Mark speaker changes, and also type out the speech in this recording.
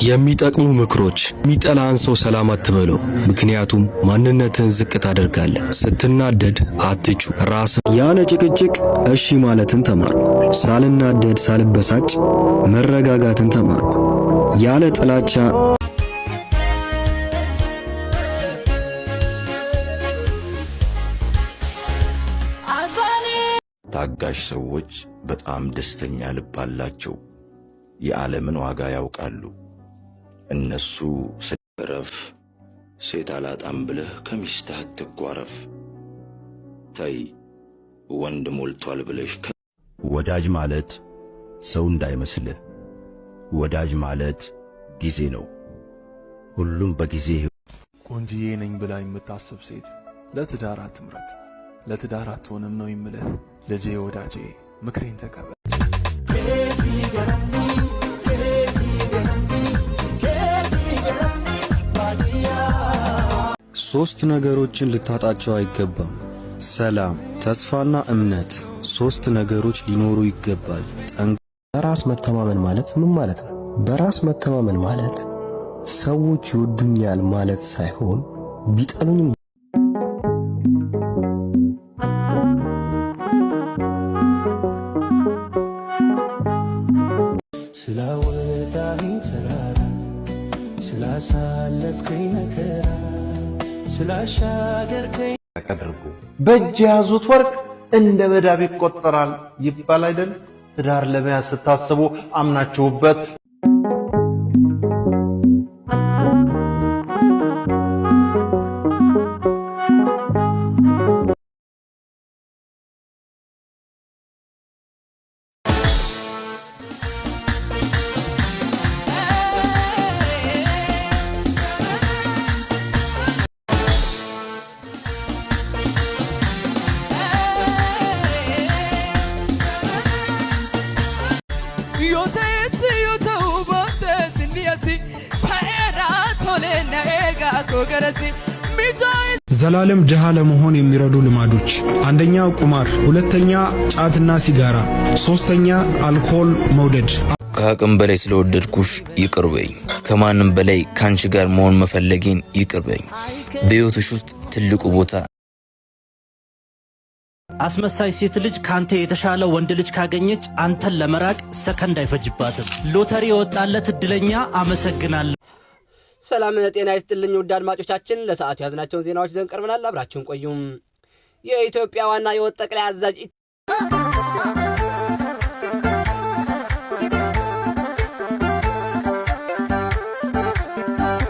Speaker 1: የሚጠቅሙ ምክሮች ሚጠላን ሰው ሰላም አትበለው፣ ምክንያቱም ማንነትን ዝቅ ታደርጋለህ። ስትናደድ አትጩ፣ ራስን ያለ ጭቅጭቅ እሺ ማለትን ተማርኩ። ሳልናደድ ሳልበሳጭ መረጋጋትን ተማርኩ። ያለ ጥላቻ
Speaker 2: ታጋሽ ሰዎች በጣም ደስተኛ ልብ አላቸው። የዓለምን ዋጋ ያውቃሉ። እነሱ ስለረፍ ሴት አላጣም ብለህ ከሚስትህ አትጓረፍ። ተይ ወንድ ሞልቷል ብለሽ ወዳጅ ማለት ሰው እንዳይመስልህ። ወዳጅ ማለት ጊዜ ነው። ሁሉም በጊዜ
Speaker 3: ቆንጂዬ ነኝ ብላ የምታስብ ሴት ለትዳር አትምረጥ። ለትዳር አትሆንም ነው የምልህ። ልጄ ወዳጄ ምክሬን ተቀበል።
Speaker 1: ሶስት ነገሮችን ልታጣቸው አይገባም። ሰላም፣ ተስፋና እምነት። ሶስት ነገሮች ሊኖሩ ይገባል። በራስ መተማመን ማለት ምን ማለት ነው? በራስ መተማመን ማለት ሰዎች ይወዱኛል ማለት ሳይሆን ቢጠሉኝም
Speaker 4: ስላወጣኸኝ ተራራ ስላሳለፍከኝ መከራ ስላሻገርከኝ
Speaker 5: አቀድርጉ በእጅ ያዙት ወርቅ እንደ መዳብ ይቆጠራል ይባል አይደል? ትዳር ለመያዝ ስታስቡ አምናችሁበት
Speaker 6: ዘላለም ድሃ ለመሆን የሚረዱ ልማዶች፣ አንደኛ ቁማር፣ ሁለተኛ ጫትና ሲጋራ፣ ሶስተኛ አልኮል መውደድ።
Speaker 7: ከአቅም በላይ ስለወደድኩሽ ይቅርበኝ። ከማንም በላይ ካንቺ ጋር መሆን መፈለጌን ይቅርበኝ። በሕይወትሽ ውስጥ ትልቁ ቦታ
Speaker 8: አስመሳይ ሴት ልጅ ካንተ የተሻለ ወንድ ልጅ ካገኘች አንተን ለመራቅ ሰከንድ አይፈጅባትም። ሎተሪ የወጣለት እድለኛ አመሰግናለሁ።
Speaker 9: ሰላም ጤና ይስጥልኝ ውድ አድማጮቻችን፣ ለሰዓቱ ያዝናቸውን ዜናዎች ይዘን ቀርበናል። አብራችሁን ቆዩም። የኢትዮጵያ ዋና የወጥ ጠቅላይ አዛዥ